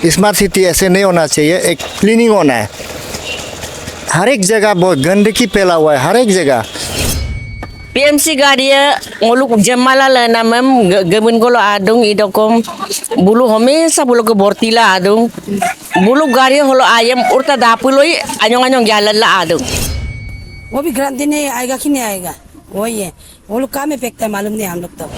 Smart city ऐसे नहीं होना चाहिए, एक क्लीनिंग होना है। हर एक जगह बहुत गंदगी फैला हुआ है, हर एक जगह। PMC Gadia ngoluk jamala la namam gemen golo adung idokom bulu homesa bulu ke bortila adung bulu garia holo ayam urta dapuloi anyong jalan la adung वो भी गारंटी नहीं आएगा कि नहीं आएगा, वही है। वो लोग कहाँ में फेंकता है मालूम नहीं हम लोग तो।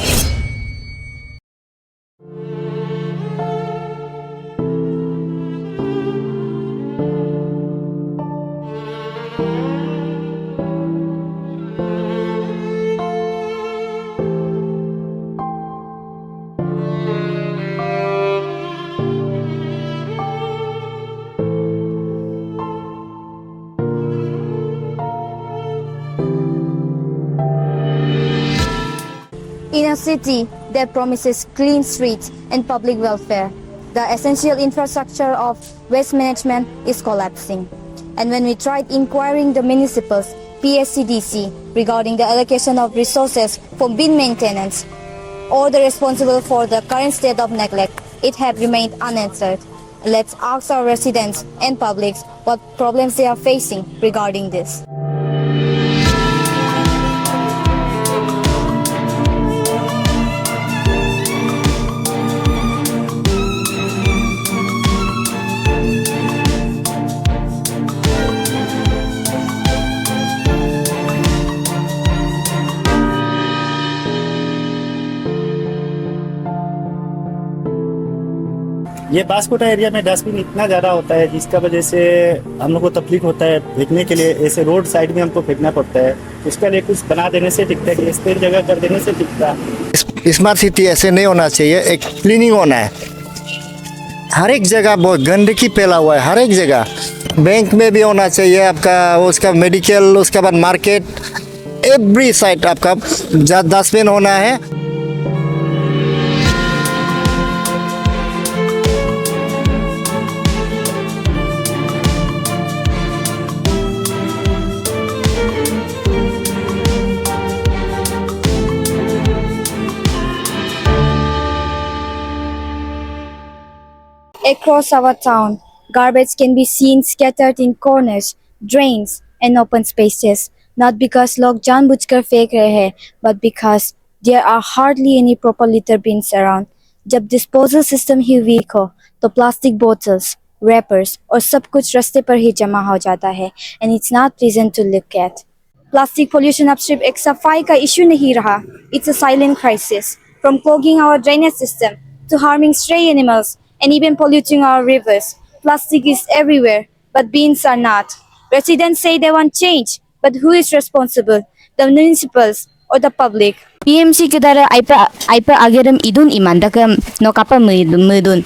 In a city that promises clean streets and public welfare, the essential infrastructure of waste management is collapsing. And when we tried inquiring the municipals, PSCDC, regarding the allocation of resources for bin maintenance or the responsible for the current state of neglect, it had remained unanswered. Let's ask our residents and publics what problems they are facing regarding this. ये Bansakota area में dustbin इतना ज़्यादा होता है जिसका वजह से हम लोग को तकलीफ होता है फेंकने के लिए। ऐसे रोड साइड में हमको फेंकना पड़ता है, उसका लिए कुछ बना देने से दिखता है कि इस पर जगह कर देने से दिखता है। स्मार्ट सिटी ऐसे नहीं होना चाहिए, एक क्लीनिंग होना है। हर एक जगह बहुत गंदगी फैला हुआ है, हर एक जगह। बैंक में भी होना चाहिए आपका, उसका मेडिकल, उसके बाद मार्केट, एवरी साइड आपका डस्टबिन होना है। Across our town, garbage can be seen scattered in corners, drains, and open spaces. Not because लोग जानबूझकर फेंक रहे हैं, but because there are hardly any proper litter bins around. जब disposal system ही weak हो, तो plastic bottles, wrappers और सब कुछ रास्ते पर ही जमा हो जाता है, and it's not pleasant to look at. Plastic pollution अब सिर्फ एक सफाई का issue नहीं रहा. It's a silent crisis, from clogging our drainage system to harming stray animals and even polluting our rivers. Plastic is everywhere, but bins are not. Residents say they want change, but who is responsible? The municipals or the public? PMC kedara aipa ageram idun imanda kam no kapa mudun.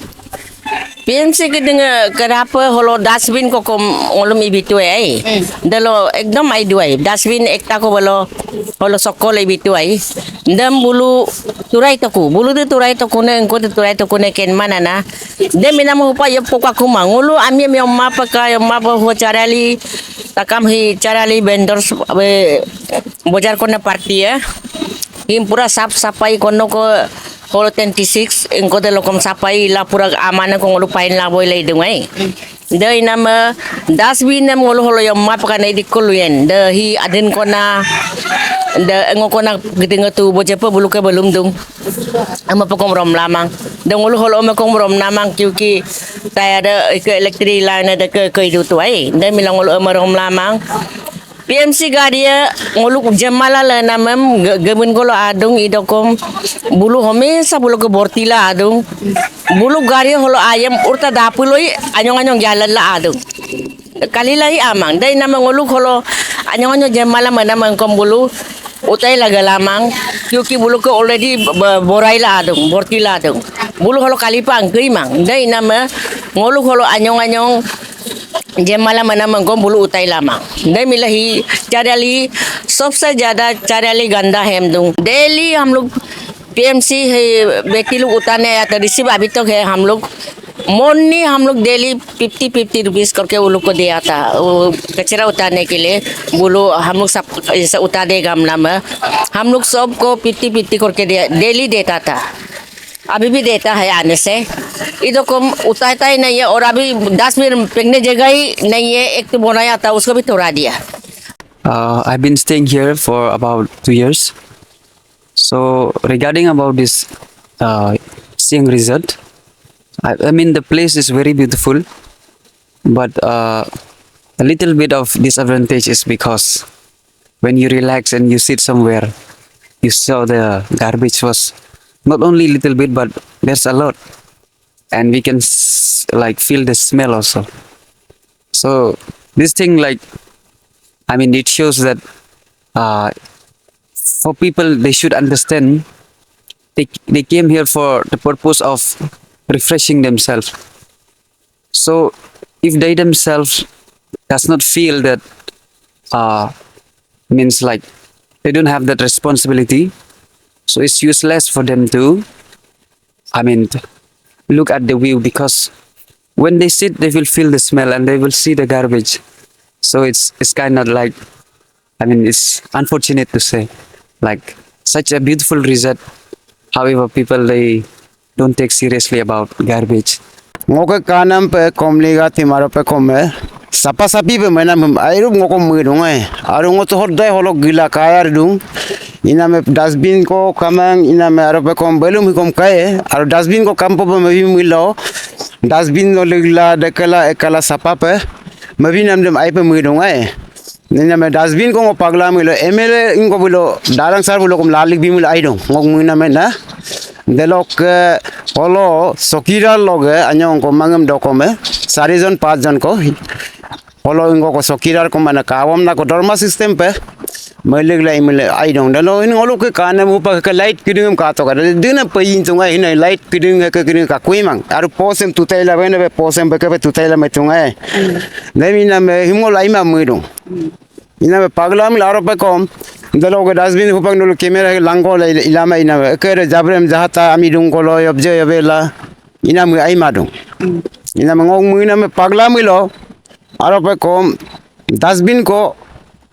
PMC ke dengar kenapa holo dustbin ko ngolum ibitu ai dalo ekdom ai duai dustbin ekta ko holo sokol ibitu ai dam bulu turai taku ne engko turai taku ne ken mana na de minam upa ye poka kuma ngulu ami ma paka ma ho charali takam hi charali vendors bojar kona party ya him pura sap sapai kono ko holo 26 engko de lokom sapai la pura amana ko ngulu pain la boy lai dungai de nama dustbin nam ngulu holo yam ma paka nei dikuluyen de hi adin kona de ngokona gedeng tu bojepa bulu ke belum dung ama pakom rom lamang de ngulu holo ma kom rom namang kyuki tay ada ke electric line ada ke itu tu ai de milang ngulu ama rom lamang PMC Gadia ngoluk jamala la namam gemen golo adung idokom bulu homesa bulu ke bortila adung bulu garia holo ayam urta dapuloi anyong jalan la adung kali lai amang dai nama ngoluk holo anyong jamala mana mangkom bulu utai laga lamang kyuki bulu ke already borai la adung bortila adung bulu holo kali pang mang dai nama ngoluk holo anyong जयमाला मना मंगो बुलू उताई लामा नहीं मिला ही चाराली सबसे ज़्यादा चाराली गंदा है हम लोग डेली हम लोग PMC है व्यक्ति लोग उतारने आया तो रिसीव अभी तक है हम लोग मोनी हम लोग डेली 50 रुपीस करके वो लोग को दिया था वो कचरा उतारने के लिए बोलो हम लोग सब ऐसा उतार दे गमला में हम लोग सबको 50 करके डेली देता था अभी भी देता है आने से। इधर को उतारता ही नहीं है और अभी डस्टबिन फेंकने जगह ही नहीं है। एक तो बनाया था उसको भी तोड़ा दिया। I've been staying here for about 2 years. So regarding about this seeing result, I mean the place is very beautiful, but a little bit of disadvantage is because when you relax and you sit somewhere, you saw the garbage was not only little bit, but there's a lot, and we can like feel the smell also. So this thing like, I mean, it shows that for people, they should understand they came here for the purpose of refreshing themselves. So if they themselves does not feel that means like they don't have that responsibility, so it's useless for them to, I mean, look at the view, because when they sit, they will feel the smell and they will see the garbage. So it's kind of like, I mean, it's unfortunate to say, like such a beautiful resort. However, people they don't take seriously about garbage. ngoko kanam pe komliga timaro pe komme sapa sapi pe mena airu ngoko mudung aru ngoto hodai holo gila kayar dung ina me dustbin ko kamang ina me aro pe kom belum kom kae aru dustbin ko kampo pe me milo dustbin no ligla dekala ekala sapa pe me nam dem ai pe mudung ina me dustbin ko pagla milo emele ingo bilo dalang sar bilo kom lalik bimul ai dong ngok muna me na delok holo sokira loge anyong ko mangam dokome sarijon 5 jon ko holo ingo ko sokira ko mana kawam na ko dorma system pe melegla imele ai dong dalo in holo ke kana mu pa ka light kidum ka to ka dina pe yin tunga in light kidum ka kidum ka kuimang aru posem tutela bene be posem be ke tutela me tunga nemina me himol ai ma muidong ina me paglam laro pe kom dalo ke dustbin hupang dulu kamera langgo ilama ina kere jabrem jahata ami dung kolo obje yabela ina mu ai madung ina ngong mu ina me pagla milo aro pe kom dustbin ko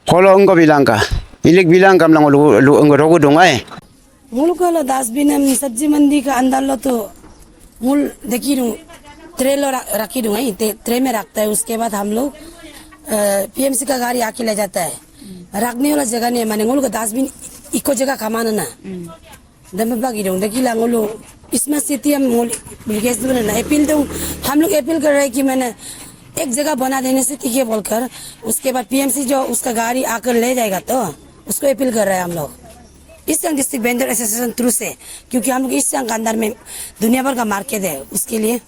kolo ngo bilangka ilik bilang kam lang lu ngo rogo dung ai मूल को लो dustbin हम सब्जी मंडी का अंदर लो तो मूल देखी दूँ ट्रे लो रखी दूँ ट्रे में रखता है। उसके बाद हम लोग पीएमसी का गाड़ी आके ले जाता है। रखने वाला जगह नहीं है माने मूल को डस्टबिन इको जगह कमाना ना दम बाकी दूँ देखी ला मूल इसमें स्थिति हम मूल बिल्कुल दूँ ना अपील दूँ हम लोग अपील कर रहे हैं कि मैंने एक जगह बना देने से ठीक है बोलकर उसके बाद पीएमसी जो उसका गाड़ी आकर ले जाएगा तो उसको अपील कर रहे हैं हम लोग east Siang district vendor association through से, क्योंकि हम लोग ईस्ट सियांग के अंदर में दुनिया भर का मार्केट है उसके लिए।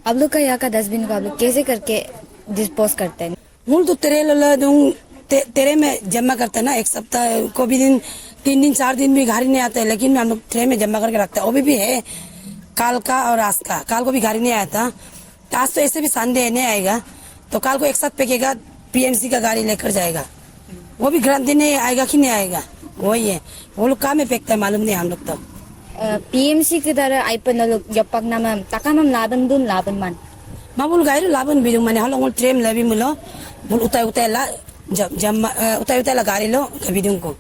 आप लोग का यहाँ का डस्टबिन को आप लोग कैसे करके डिस्पोज करते हैं? मूल तो तेरे में जमा करते हैं ना। एक सप्ताह को भी दिन 3 दिन 4 दिन भी गाड़ी नहीं आता है, लेकिन हम लोग ट्रे में जमा करके रखते हैं। वो भी है काल का और आज का। काल को भी गाड़ी नहीं आया था, आज तो ऐसे भी संडे नहीं आएगा, तो काल को एक साथ फेंकेगा, पीएमसी का गाड़ी लेकर जाएगा। वो भी गारंटी नहीं आएगा कि नहीं आएगा, वही है। वो लोग कहाँ में फेंकता है मालूम नहीं हम लोग तो। PMC के द्वारा आइपन लोग जब पक नाम तकाम लाबन दून लाबन मान मामूल गाइरो लाबन बिदुं माने हलो मोल ट्रेम लेबी मुलो बोल उताय ला जब उताय ला गाड़ी लो बिदुं को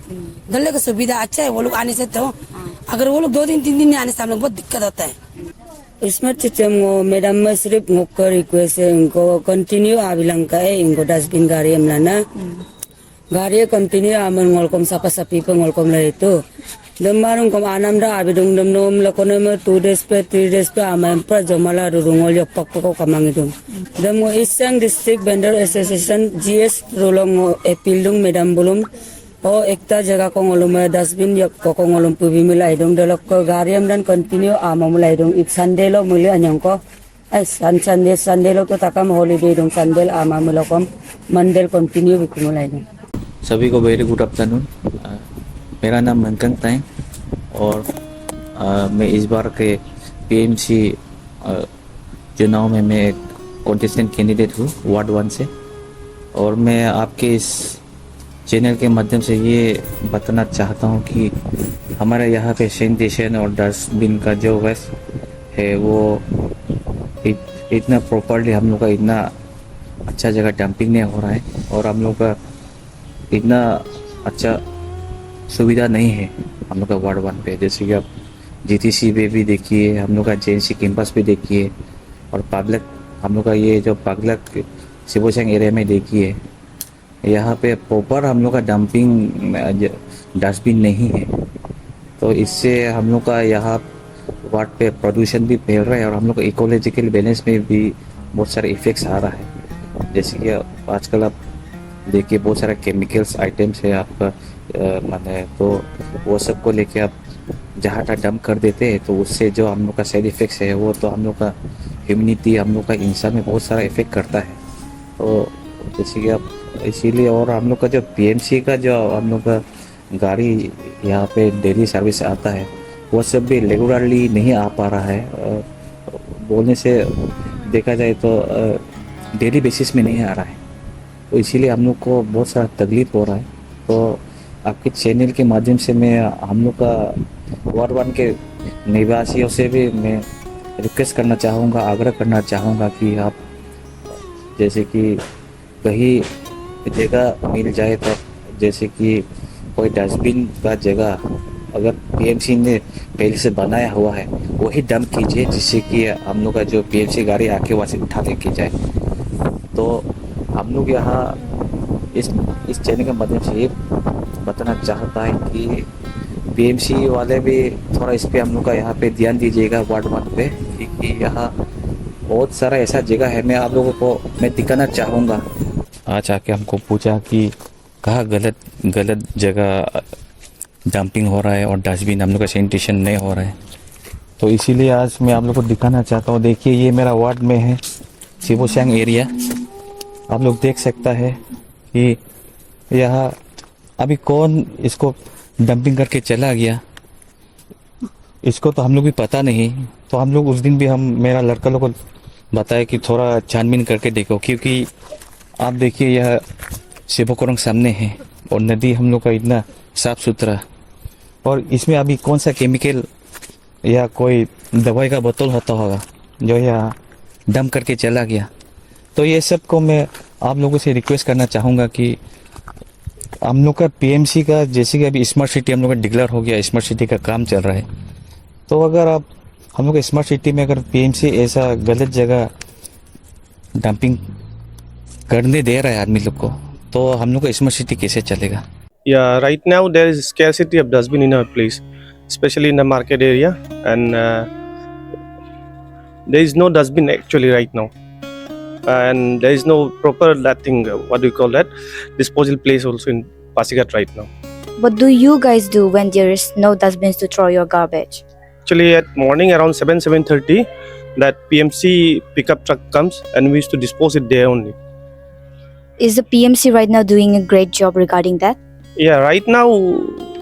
दल्ले का सुविधा अच्छा है। वो लोग आने से तो अगर वो लोग 2 दिन 3 दिन नहीं आने से हम लोग बहुत दिक्कत होता है। इसमें मैडम में सिर्फ मुख्य रिक्वेस्ट है इनको कंटिन्यू आबिलंका है इनको डस्टबिन गाड़ी हमलाना गाड़ी continue Aman ngolkom sapa sapi pe ngolkom la itu demarum kom anamda abidung demnom lakone me 2 days pe 3 days pe amam pra jomala rungol yopak poko kamang itu demo East Siang District Vendor Association GS rolong epildung medam bulum o ekta jaga ko ngolum dustbin yak ko ngolum pubi milai dong delok ko gariam dan continue amamulai dong if Sunday lo muli anyang ko Sunday lo to takam holiday dong Sunday amamulokom Monday continue bikumulai dong। सभी को very good afternoon. मेरा नाम मंकन ताई और मैं इस बार के PMC चुनाव में मैं एक कॉन्टेस्टेंट कैंडिडेट हूँ वार्ड 1 से। और मैं आपके इस चैनल के माध्यम से ये बताना चाहता हूँ कि हमारे यहाँ पे सैनिटेशन और डस्टबिन का जो वेस्ट है वो इतना प्रॉपरली हम लोग का इतना अच्छा जगह डंपिंग नहीं हो रहा है और हम लोग का इतना अच्छा सुविधा नहीं है हम लोग का वार्ड 1 पे। जैसे कि आप जीटीसी पे भी देखिए, हम लोग का जेएनसी कैंपस पे देखिए, और पब्लिक हम लोग का ये जो पब्लिक शिवोचंग एरिया में देखिए, यहाँ पे प्रॉपर हम लोग का डंपिंग डस्टबिन नहीं है। तो इससे हम लोग का यहाँ वार्ड पे प्रदूषण भी फैल रहा है और हम लोग का इकोलॉजिकल बैलेंस में भी बहुत सारे इफेक्ट्स आ रहा है। जैसे कि आजकल आप देखिए बहुत सारे केमिकल्स आइटम्स है आपका माने, तो वो सब को लेके आप जहाँ तक डंप कर देते हैं, तो उससे जो हम लोग का साइड इफेक्ट्स है वो तो हम लोग का ह्यूमनिटी, हम लोग का इंसान में बहुत सारा इफेक्ट करता है। तो जैसे कि आप इसीलिए, और हम लोग का जो पीएमसी का जो हम लोग का गाड़ी यहाँ पे डेली सर्विस आता है, वो सब भी रेगुलरली नहीं आ पा रहा है। बोलने से देखा जाए तो डेली बेसिस में नहीं आ रहा है, तो इसीलिए हम लोग को बहुत सारा तकलीफ हो रहा है। तो आपके चैनल के माध्यम से मैं हम लोग का वार्ड 1 के निवासियों से भी मैं रिक्वेस्ट करना चाहूँगा, आग्रह करना चाहूँगा कि आप जैसे कि कहीं जगह मिल जाए, तो जैसे कि कोई डस्टबिन का जगह अगर पीएमसी ने पहले से बनाया हुआ है वही डंप कीजिए, जिससे कि हम लोग का जो पीएमसी गाड़ी आके वहाँ से उठा लेके जाए। तो हम लोग यहाँ इस चैनल के माध्यम से ये बताना चाहता है कि पीएमसी वाले भी थोड़ा इस पे हम लोग का यहाँ पे ध्यान दीजिएगा वार्ड 1 पे, क्योंकि यहाँ बहुत सारा ऐसा जगह है। मैं आप लोगों को मैं दिखाना चाहूँगा। आज आके हमको पूछा कि कहाँ गलत जगह डंपिंग हो रहा है और डस्टबिन हम लोग का सैनिटेशन नहीं हो रहा है, तो इसीलिए आज मैं आप लोग को दिखाना चाहता हूँ। देखिए ये मेरा वार्ड में है शिवोचंग एरिया, आप लोग देख सकता है कि यहाँ अभी कौन इसको डंपिंग करके चला गया, इसको तो हम लोग भी पता नहीं। तो हम लोग उस दिन भी मेरा लड़का लोग को बताया कि थोड़ा छानबीन करके देखो, क्योंकि आप देखिए यह शिवोकोरंग सामने है और नदी हम लोग का इतना साफ सुथरा, और इसमें अभी कौन सा केमिकल या कोई दवाई का बोतल होता होगा जो यहाँ डंप करके चला गया। तो ये सब को मैं आप लोगों से रिक्वेस्ट करना चाहूँगा कि हम लोग का पीएमसी का, जैसे कि अभी स्मार्ट सिटी हम लोग का डिक्लेयर हो गया, स्मार्ट सिटी का काम चल रहा है, तो अगर आप हम लोग स्मार्ट सिटी में अगर पीएमसी ऐसा गलत जगह डंपिंग करने दे रहा है आदमी लोग को, तो हम लोग का स्मार्ट सिटी कैसे चलेगा? Yeah, right now there is scarcity of dustbin in our place, especially in the market area, and there is no dustbin actually right now, and there is no proper that thing. What do you call that? Disposal place also in Pasigat right now. What do you guys do when there is no dustbins to throw your garbage? Actually, at morning around 7:30, that PMC pickup truck comes and we used to dispose it there only. Is the PMC right now doing a great job regarding that? Yeah, right now,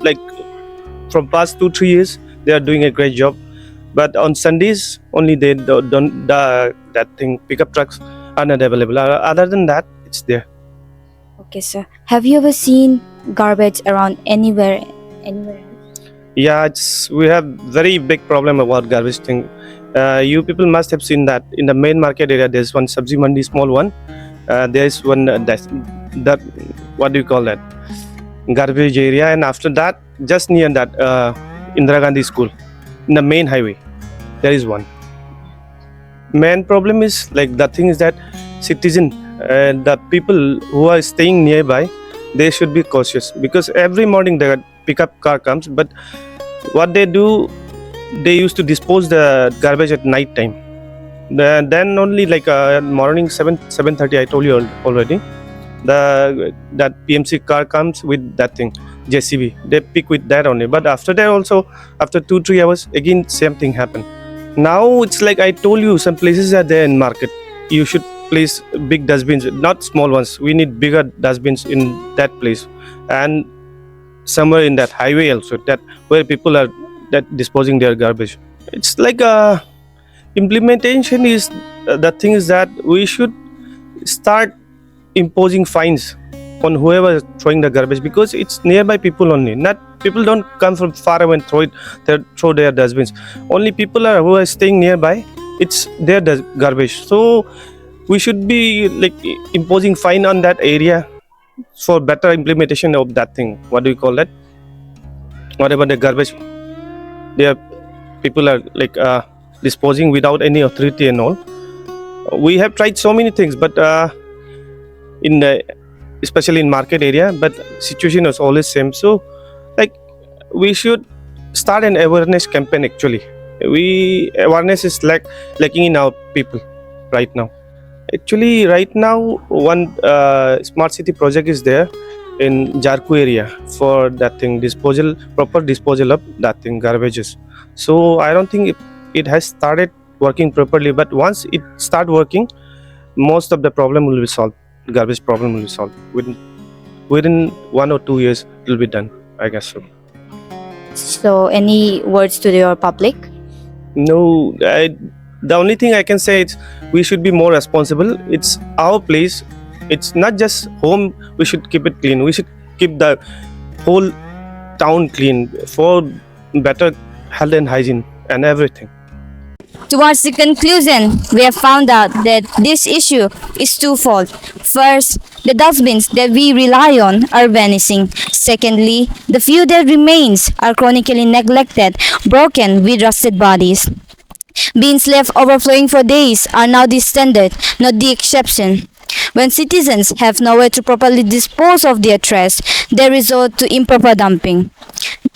like from past 2-3 years, they are doing a great job. But on Sundays only they don't that thing. Pickup trucks are not available. Other than that, it's there. Okay, sir. Have you ever seen garbage around anywhere? Yeah, we have very big problem about garbage thing. You people must have seen that in the main market area. There's one sabzi mandi, small one. There's one that what do you call that? Garbage area, and after that, just near that Indira Gandhi School, in the main highway, there is one. Main problem is like the thing is that citizen, the people who are staying nearby, they should be cautious, because every morning the pickup car comes, but what they do, they used to dispose the garbage at night time. Then only like morning 7:30, I told you already. That PMC car comes with that thing, JCB. They pick with that only. But after that also, after 2-3 hours, again same thing happen. Now it's like I told you, some places are there in market. You should place big dustbins, not small ones. We need bigger dustbins in that place, and somewhere in that highway also, that where people are that disposing their garbage. It's like implementation is the thing is that we should start imposing fines on whoever is throwing the garbage, because it's nearby people only. Not people don't come from far away and throw their dustbins. Only people who are staying nearby. It's their garbage. So we should be like imposing fine on that area for better implementation of that thing. What do you call that? Whatever the garbage they are people are like disposing without any authority and all. We have tried so many things, but in the, especially in market area, but situation is always same. So like we should start an awareness campaign. Actually, awareness is lacking in our people right now. Actually, right now one smart city project is there in Jarku area for that thing, proper disposal of that thing, garbages. So I don't think it has started working properly, but once it start working, most of the problem will be solved. Garbage problem will be solved within 1 or 2 years. It will be done, I guess so. So, any words to your public? No, the only thing I can say is we should be more responsible. It's our place. It's not just home. We should keep it clean. We should keep the whole town clean for better health and hygiene and everything. Towards the conclusion, we have found out that this issue is twofold. First, the dustbins that we rely on are vanishing. Secondly, the few that remains are chronically neglected, broken with rusted bodies. Bins left overflowing for days are now the standard, not the exception. When citizens have nowhere to properly dispose of their trash, they resort to improper dumping.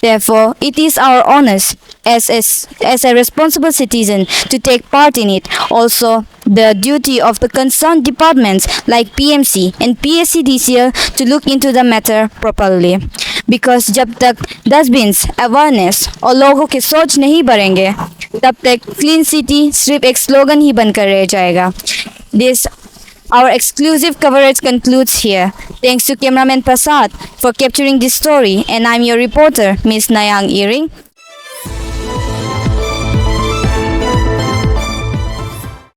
Therefore, it is our onus as a responsible citizen to take part in it. Also, the duty of the concerned departments like PMC and PSCDCL to look into the matter properly. Because जब तक dustbins awareness और लोगों के सोच नहीं बढ़ेंगे, तब तक क्लीन सिटी सिर्फ एक स्लोगन ही बनकर रह जाएगा. Our exclusive coverage concludes here. Thanks to cameraman Prasad for capturing this story, and I'm your reporter, Miss Nayang Iring.